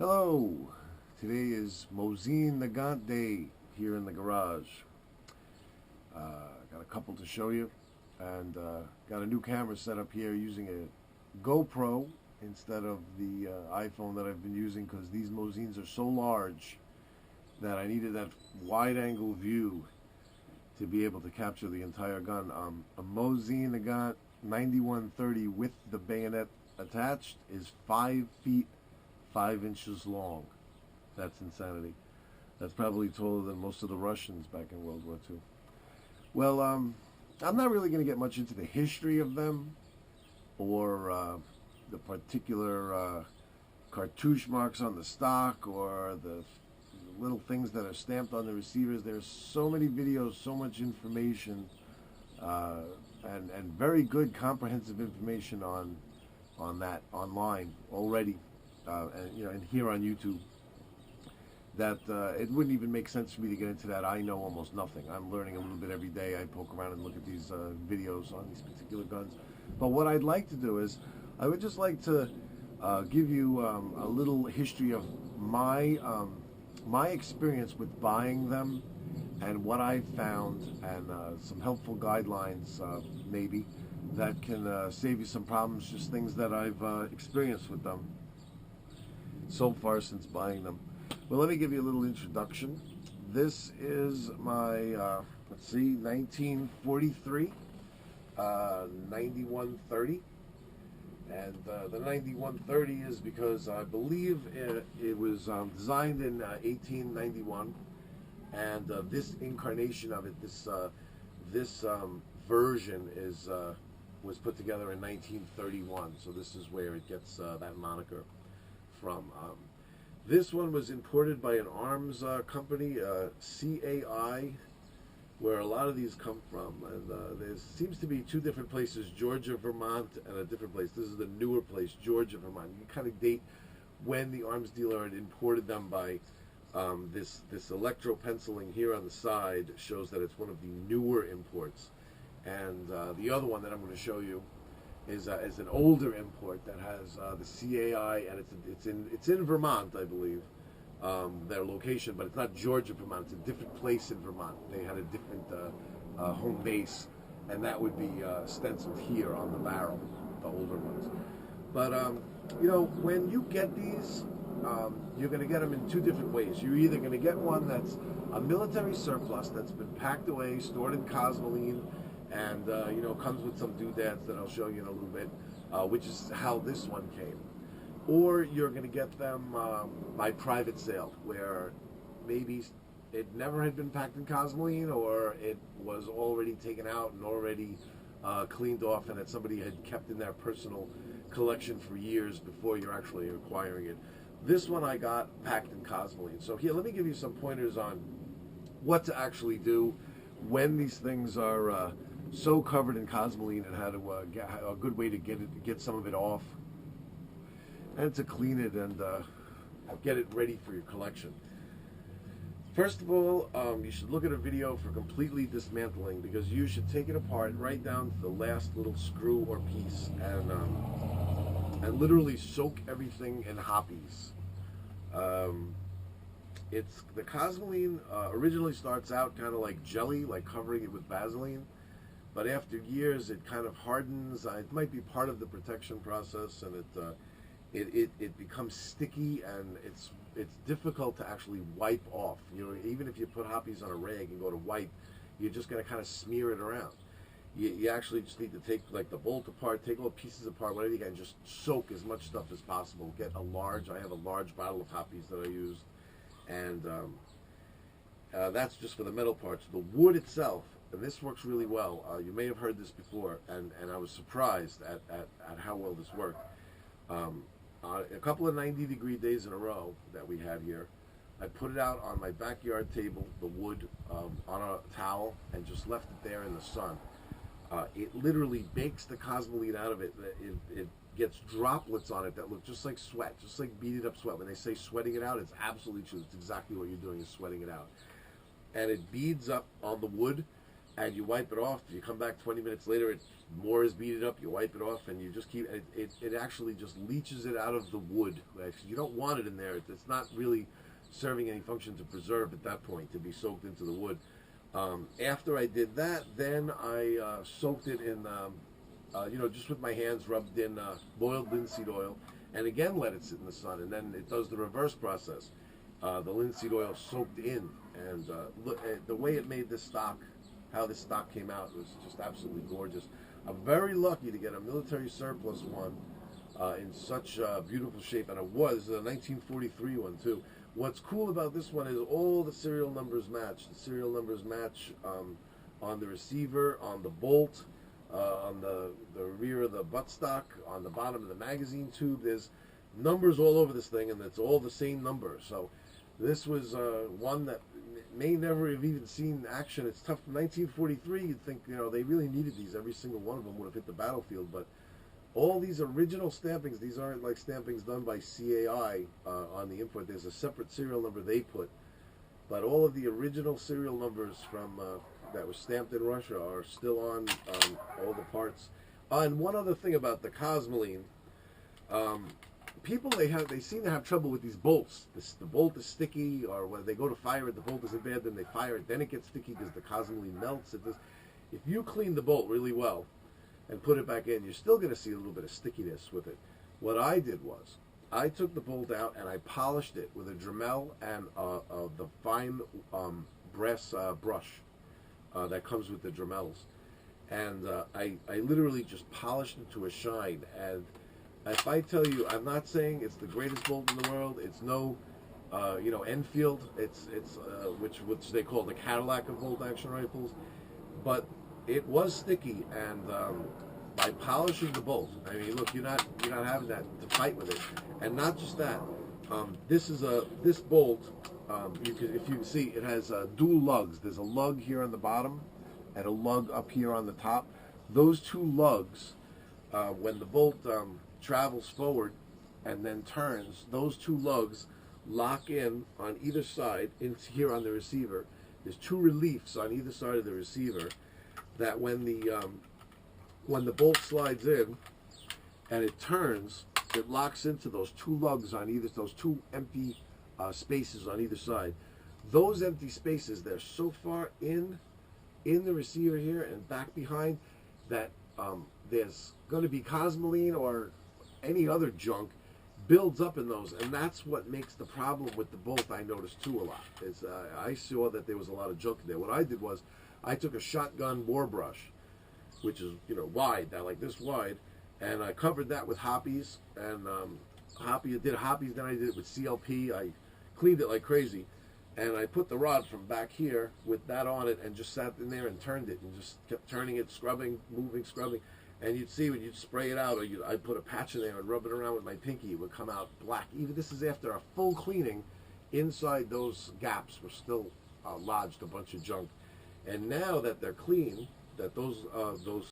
Hello, today is Mosin Nagant Day here in the garage. Got a couple to show you, and got a new camera set up here using a GoPro instead of the iPhone that I've been using, because these Mosins are so large that I needed that wide angle view to be able to capture the entire gun. A Mosin Nagant 9130 with the bayonet attached is 5 feet 5 inches long. That's insanity. That's probably taller than most of the Russians back in World War II. Well, I'm not really going to get much into the history of them or the particular cartouche marks on the stock or the little things that are stamped on the receivers. There's so many videos, so much information, and very good comprehensive information on that online already. And here on YouTube, that it wouldn't even make sense for me to get into that. I know almost nothing. I'm learning a little bit every day. I poke around and look at these videos on these particular guns. But what I'd like to do is, I would just like to give you a little history of my experience with buying them and what I found, and some helpful guidelines maybe that can save you some problems, just things that I've experienced with them so far since buying them. Well, let me give you a little introduction. This is my, let's see, 1943 9130. And the 9130 is because I believe it was designed in 1891. And this incarnation of it, this version was put together in 1931. So this is where it gets that moniker from. This one was imported by an arms company, CAI, where a lot of these come from. And there seems to be two different places, Georgia, Vermont, and a different place. This is the newer place, Georgia, Vermont. You can kind of date when the arms dealer had imported them by this electro penciling here on the side shows that it's one of the newer imports. And the other one that I'm going to show you is an older import that has the CAI, and it's in Vermont, I believe, their location, but it's not Georgia, Vermont. It's a different place in Vermont. They had a different home base, and that would be stenciled here on the barrel, the older ones. But when you get these, you're going to get them in two different ways. You're either going to get one that's a military surplus that's been packed away, stored in cosmoline, and comes with some doodads that I'll show you in a little bit, which is how this one came. Or you're going to get them by private sale, where maybe it never had been packed in cosmoline, or it was already taken out and already cleaned off, and that somebody had kept in their personal collection for years before you're actually acquiring it. This one I got packed in cosmoline. So here, let me give you some pointers on what to actually do when these things are so covered in cosmoline, and how to get a good way to get some of it off, and to clean it and get it ready for your collection. First of all, you should look at a video for completely dismantling, because you should take it apart right down to the last little screw or piece, and literally soak everything in hoppies. It's the cosmoline originally starts out kind of like jelly, like covering it with Vaseline, but after years it kind of hardens. It might be part of the protection process, and it becomes sticky, and it's difficult to actually wipe off. Even if you put hoppies on a rag and go to wipe, you're just going to kind of smear it around. You actually just need to take like the bolt apart, take all the pieces apart, whatever you can, just soak as much stuff as possible. Get I have a large bottle of hoppies that I used, and that's just for the metal parts. The wood itself, and this works really well. You may have heard this before, and I was surprised at how well this worked. A couple of 90-degree days in a row that we had here, I put it out on my backyard table, the wood, on a towel, and just left it there in the sun. It literally bakes the cosmoline out of it. It gets droplets on it that look just like sweat, just like beaded up sweat. When they say sweating it out, it's absolutely true. It's exactly what you're doing, is sweating it out. And it beads up on the wood, and you wipe it off. You come back 20 minutes later, more is beaten up. You wipe it off, and you just keep it actually just leaches it out of the wood. You don't want it in there. It's not really serving any function to preserve at that point, to be soaked into the wood. After I did that, then I soaked it in, just with my hands, rubbed in boiled linseed oil, and again let it sit in the sun. And then it does the reverse process. The linseed oil soaked in, and the way it made this stock, how this stock came out, was just absolutely gorgeous. I'm very lucky to get a military surplus one in such beautiful shape, and it was a 1943 one too. What's cool about this one is all the serial numbers match. The serial numbers match on the receiver, on the bolt, on the rear of the buttstock, on the bottom of the magazine tube. There's numbers all over this thing, and it's all the same number. So this was one that may never have even seen action. It's tough. 1943, you'd think, they really needed these. Every single one of them would have hit the battlefield, but all these original stampings, these aren't like stampings done by CAI on the import. There's a separate serial number they put. But all of the original serial numbers from that were stamped in Russia are still on all the parts. And one other thing about the Cosmoline, people, they seem to have trouble with these bolts. The bolt is sticky, or when they go to fire it, the bolt isn't bad, then they fire it, then it gets sticky because the Cosmoline melts. If you clean the bolt really well and put it back in, you're still going to see a little bit of stickiness with it. What I did was, I took the bolt out and I polished it with a Dremel and the fine brass brush that comes with the Dremels. And I literally just polished it to a shine. And if I tell you, I'm not saying it's the greatest bolt in the world. It's no, Enfield. It's which they call the Cadillac of bolt action rifles. But it was sticky, and by polishing the bolt, I mean, look, you're not having that to fight with it, and not just that. This bolt. If you see, it has dual lugs. There's a lug here on the bottom, and a lug up here on the top. Those two lugs, when the bolt travels forward and then turns, those two lugs lock in on either side. Into here on the receiver, there's two reliefs on either side of the receiver, that when the bolt slides in and it turns, it locks into those two lugs on either, those two empty spaces on either side. Those empty spaces, they're so far in the receiver here and back behind that there's going to be Cosmoline or any other junk builds up in those, and that's what makes the problem with the bolt, I noticed too, a lot. Is I saw that there was a lot of junk there. What I did was, I took a shotgun bore brush, which is wide, like this wide, and I covered that with hoppies, and did hoppies, then I did it with CLP. I cleaned it like crazy, and I put the rod from back here with that on it, and just sat in there and turned it, and just kept turning it, scrubbing, moving, scrubbing. And you'd see when you'd spray it out, or I'd put a patch in there and rub it around with my pinky, it would come out black. Even this is after a full cleaning. Inside those gaps were still lodged a bunch of junk. And now that they're clean, that those